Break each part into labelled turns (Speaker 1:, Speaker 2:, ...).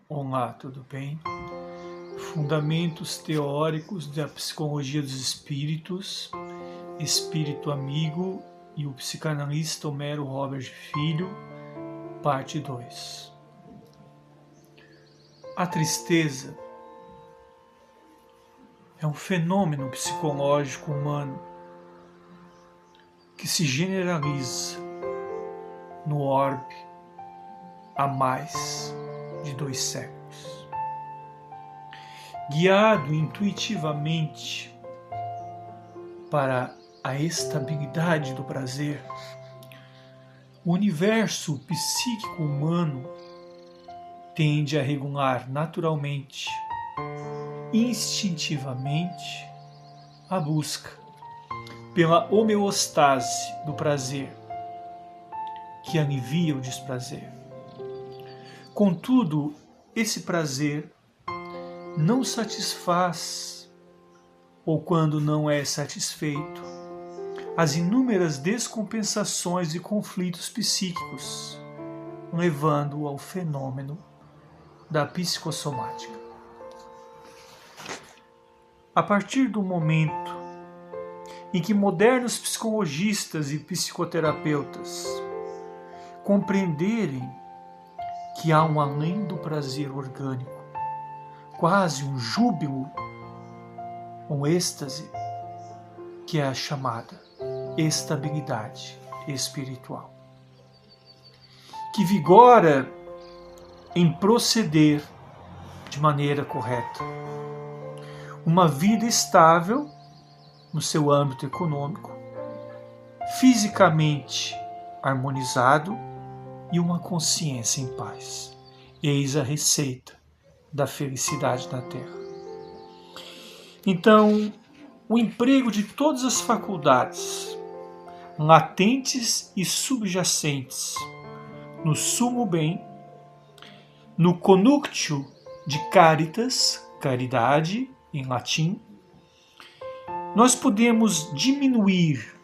Speaker 1: Olá, tudo bem? Fundamentos teóricos da psicologia dos espíritos, Espírito Amigo e o psicanalista Homero Robert Filho, parte 2. A tristeza é um fenômeno psicológico humano que se generaliza no orbe há mais de 2 séculos. Guiado intuitivamente para a estabilidade do prazer, o universo psíquico humano tende a regular naturalmente, instintivamente, a busca pela homeostase do prazer, que alivia o desprazer. Contudo, esse prazer não satisfaz, ou quando não é satisfeito, as inúmeras descompensações e conflitos psíquicos, levando ao fenômeno da psicossomática. A partir do momento em que modernos psicologistas e psicoterapeutas compreenderem que há um além do prazer orgânico, quase um júbilo, um êxtase, que é a chamada estabilidade espiritual, que vigora em proceder de maneira correta. Uma vida estável no seu âmbito econômico, fisicamente harmonizado e uma consciência em paz. Eis a receita da felicidade na Terra. Então, o emprego de todas as faculdades, latentes e subjacentes, no sumo bem, no connuctio de caritas, caridade em latim, nós podemos diminuir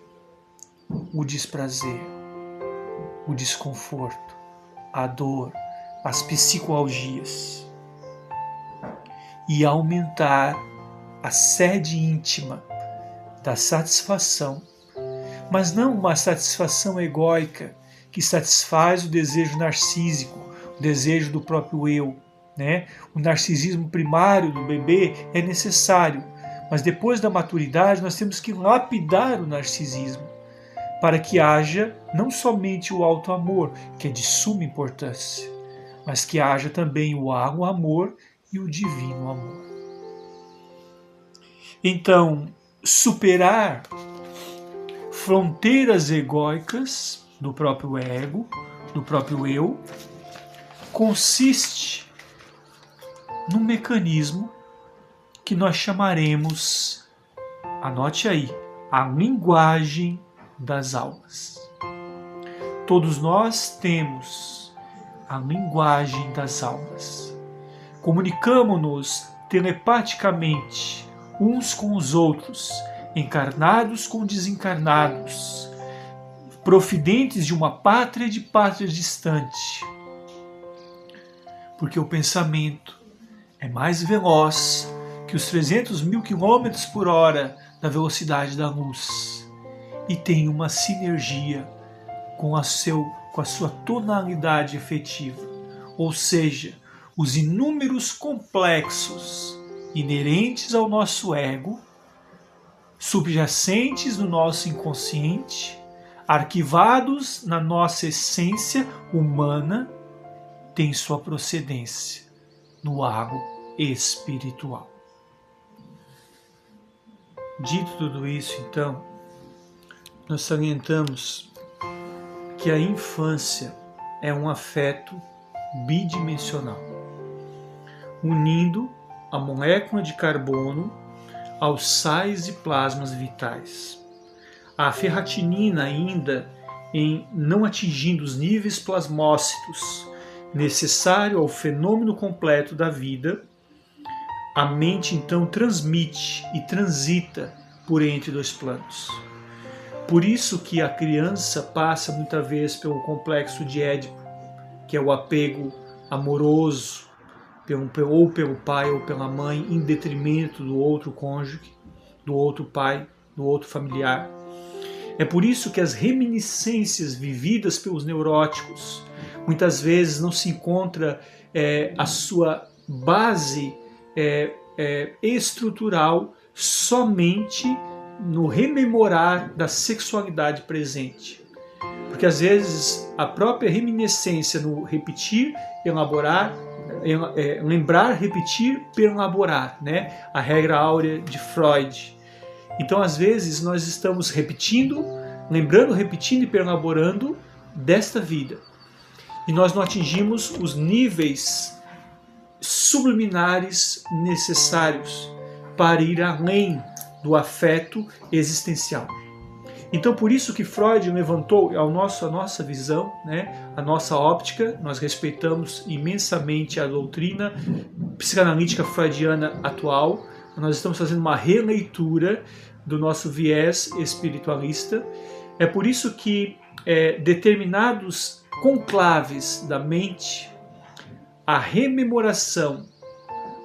Speaker 1: o desprazer, o desconforto, a dor, as psicoalgias e aumentar a sede íntima da satisfação, mas não uma satisfação egóica que satisfaz o desejo narcísico, o desejo do próprio eu, né? O narcisismo primário do bebê é necessário, mas depois da maturidade nós temos que lapidar o narcisismo para que haja não somente o auto-amor, que é de suma importância, mas que haja também o amor e o divino amor. Então, superar fronteiras egóicas do próprio ego, do próprio eu, consiste num mecanismo que nós chamaremos, anote aí, a linguagem das almas. Todos nós temos a linguagem das almas. Comunicamos-nos telepaticamente uns com os outros, encarnados com desencarnados, profidentes de uma pátria e de pátria distante. Porque o pensamento é mais veloz que os 300 mil quilômetros por hora da velocidade da luz e tem uma sinergia com a sua tonalidade efetiva, ou seja, os inúmeros complexos inerentes ao nosso ego, subjacentes no nosso inconsciente, arquivados na nossa essência humana, têm sua procedência no aro espiritual. Dito tudo isso, então, nós salientamos que a infância é um afeto bidimensional, unindo a molécula de carbono aos sais e plasmas vitais. A ferritinina ainda não atingindo os níveis plasmócitos necessário ao fenômeno completo da vida, a mente então transmite e transita por entre dois planos. Por isso que a criança passa muitas vezes pelo complexo de Édipo, que é o apego amoroso, ou pelo pai ou pela mãe, em detrimento do outro cônjuge, do outro pai, do outro familiar. É por isso que as reminiscências vividas pelos neuróticos muitas vezes não se encontra a sua base estrutural somente no rememorar da sexualidade presente. Porque às vezes a própria reminiscência no repetir, elaborar, lembrar, repetir, perelaborar, né? A regra áurea de Freud. Então às vezes nós estamos repetindo, lembrando, repetindo e perelaborando desta vida. E nós não atingimos os níveis subliminares necessários para ir além do afeto existencial. Então por isso que Freud levantou a nossa visão, né, a nossa óptica. Nós respeitamos imensamente a doutrina psicanalítica freudiana atual. Nós estamos fazendo uma releitura do nosso viés espiritualista. É por isso que determinados conclaves da mente, a rememoração,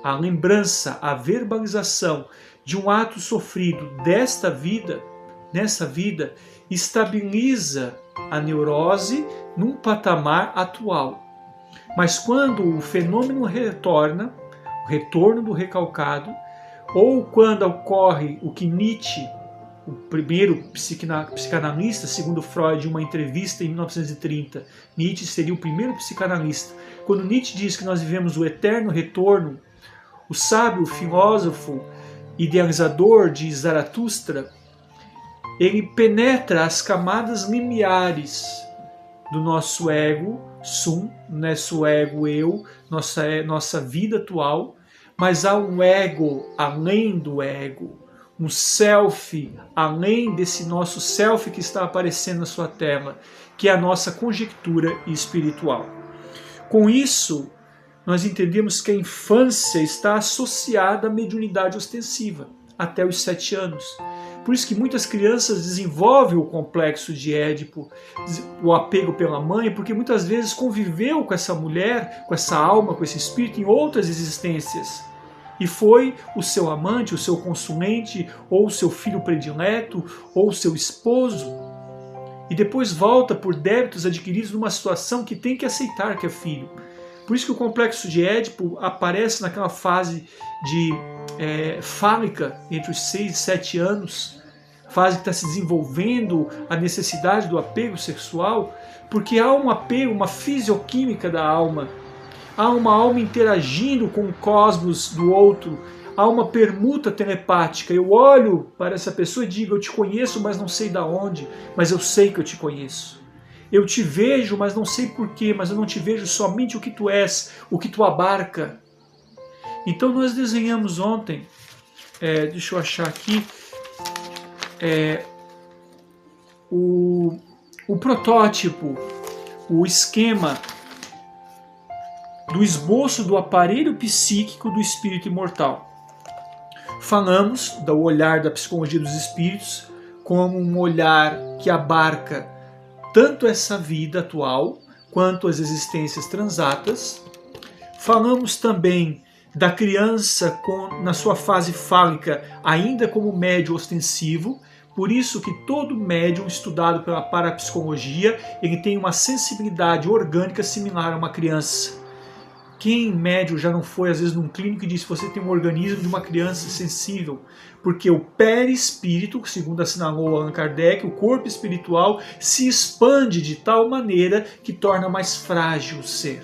Speaker 1: a lembrança, a verbalização de um ato sofrido desta vida, nessa vida, estabiliza a neurose num patamar atual. Mas quando o fenômeno retorna, o retorno do recalcado, ou quando ocorre o que Nietzsche, o primeiro psicanalista, segundo Freud, em uma entrevista em 1930, Nietzsche seria o primeiro psicanalista. Quando Nietzsche diz que nós vivemos o eterno retorno, o sábio, o filósofo, idealizador de Zaratustra, ele penetra as camadas limiares do nosso ego, sum, nosso ego eu, nossa vida atual, mas há um ego além do ego, um self além desse nosso self que está aparecendo na sua tela, que é a nossa conjectura espiritual. Com isso, nós entendemos que a infância está associada à mediunidade ostensiva, até os 7 anos. Por isso que muitas crianças desenvolvem o complexo de Édipo, o apego pela mãe, porque muitas vezes conviveu com essa mulher, com essa alma, com esse espírito em outras existências. E foi o seu amante, o seu consulente, ou o seu filho predileto, ou o seu esposo. E depois volta por débitos adquiridos numa situação que tem que aceitar que é filho. Por isso que o complexo de Édipo aparece naquela fase fálica, entre os 6 e 7 anos, fase que está se desenvolvendo a necessidade do apego sexual, porque há um apego, uma fisioquímica da alma, há uma alma interagindo com o cosmos do outro, há uma permuta telepática. Eu olho para essa pessoa e digo, eu te conheço, mas não sei de onde, mas eu sei que eu te conheço. Eu te vejo, mas não sei porquê, mas eu não te vejo somente o que tu és, o que tu abarca. Então nós desenhamos ontem, deixa eu achar aqui, o protótipo, o esquema do esboço do aparelho psíquico do espírito imortal. Falamos do olhar da psicologia dos espíritos como um olhar que abarca tanto essa vida atual quanto as existências transatas. Falamos também da criança na sua fase fálica ainda como médium ostensivo. Por isso que todo médium estudado pela parapsicologia, ele tem uma sensibilidade orgânica similar a uma criança. Quem médium já não foi às vezes num clínico e disse que você tem um organismo de uma criança sensível? Porque o perispírito, segundo assinalou Allan Kardec, o corpo espiritual se expande de tal maneira que torna mais frágil o ser.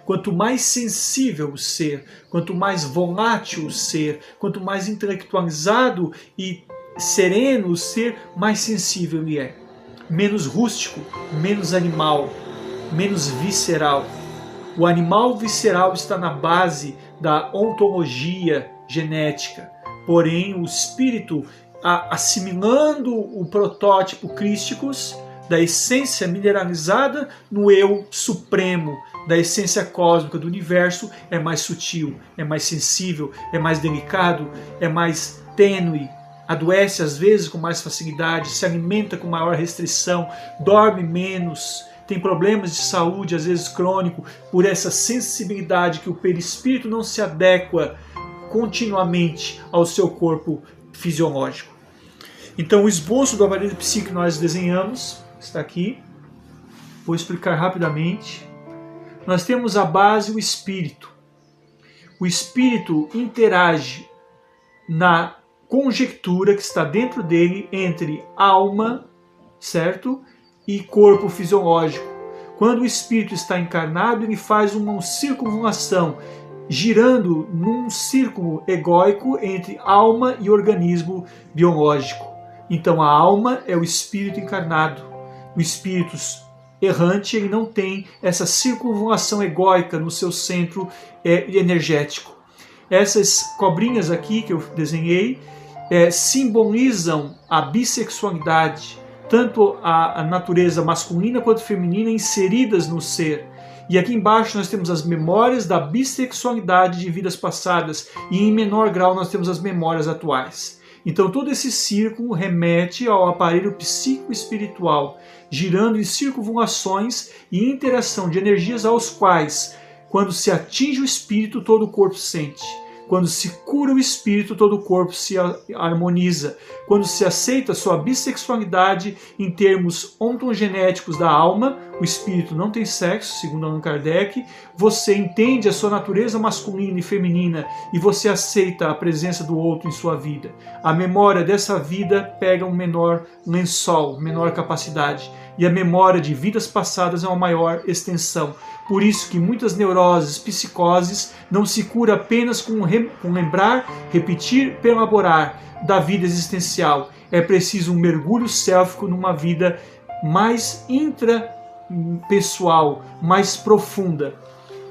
Speaker 1: Quanto mais sensível o ser, quanto mais volátil o ser, quanto mais intelectualizado e sereno o ser, mais sensível ele é. Menos rústico, menos animal, menos visceral. O animal visceral está na base da ontologia genética, porém o espírito, assimilando o protótipo crísticos da essência mineralizada no eu supremo, da essência cósmica do universo, é mais sutil, é mais sensível, é mais delicado, é mais tênue, adoece às vezes com mais facilidade, se alimenta com maior restrição, dorme menos, tem problemas de saúde, às vezes crônico, por essa sensibilidade que o perispírito não se adequa continuamente ao seu corpo fisiológico. Então o esboço do aparelho psíquico que nós desenhamos está aqui. Vou explicar rapidamente. Nós temos a base, o espírito. O espírito interage na conjectura que está dentro dele entre alma, certo? E corpo fisiológico. Quando o espírito está encarnado, ele faz uma circunvalação, girando num círculo egóico entre alma e organismo biológico. Então a alma é o espírito encarnado. O espírito errante, ele não tem essa circunvalação egóica no seu centro energético. Essas cobrinhas aqui que eu desenhei simbolizam a bissexualidade, tanto a natureza masculina quanto feminina inseridas no ser. E aqui embaixo nós temos as memórias da bissexualidade de vidas passadas, e em menor grau nós temos as memórias atuais. Então todo esse círculo remete ao aparelho psico-espiritual, girando em circunvalações e interação de energias aos quais, quando se atinge o espírito, todo o corpo sente. Quando se cura o espírito, todo o corpo se harmoniza. Quando se aceita sua bissexualidade em termos ontogenéticos da alma, o espírito não tem sexo, segundo Allan Kardec, você entende a sua natureza masculina e feminina e você aceita a presença do outro em sua vida. A memória dessa vida pega um menor lençol, menor capacidade. E a memória de vidas passadas é uma maior extensão. Por isso que muitas neuroses, psicoses, não se cura apenas com lembrar, repetir, elaborar da vida existencial. É preciso um mergulho sélfico numa vida mais intrapessoal, mais profunda.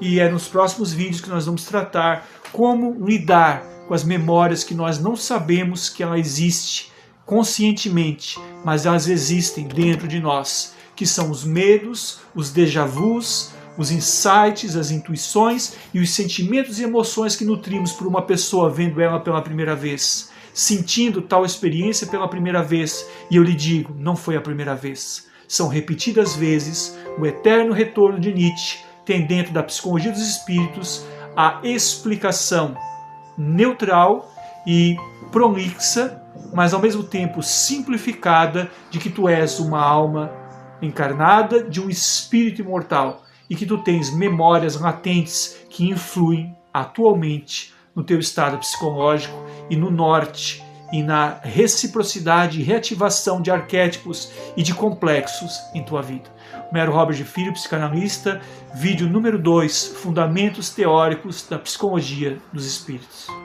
Speaker 1: E é nos próximos vídeos que nós vamos tratar como lidar com as memórias que nós não sabemos que ela existe conscientemente, mas elas existem dentro de nós, que são os medos, os déjà vus, os insights, as intuições e os sentimentos e emoções que nutrimos por uma pessoa vendo ela pela primeira vez, sentindo tal experiência pela primeira vez. E eu lhe digo, não foi a primeira vez. São repetidas vezes. O eterno retorno de Nietzsche tem dentro da psicologia dos espíritos a explicação neutral e prolixa, mas ao mesmo tempo simplificada, de que tu és uma alma encarnada de um espírito imortal e que tu tens memórias latentes que influem atualmente no teu estado psicológico e no norte e na reciprocidade e reativação de arquétipos e de complexos em tua vida. Homero Robert de Filho, psicanalista, vídeo número 2, Fundamentos Teóricos da Psicologia dos Espíritos.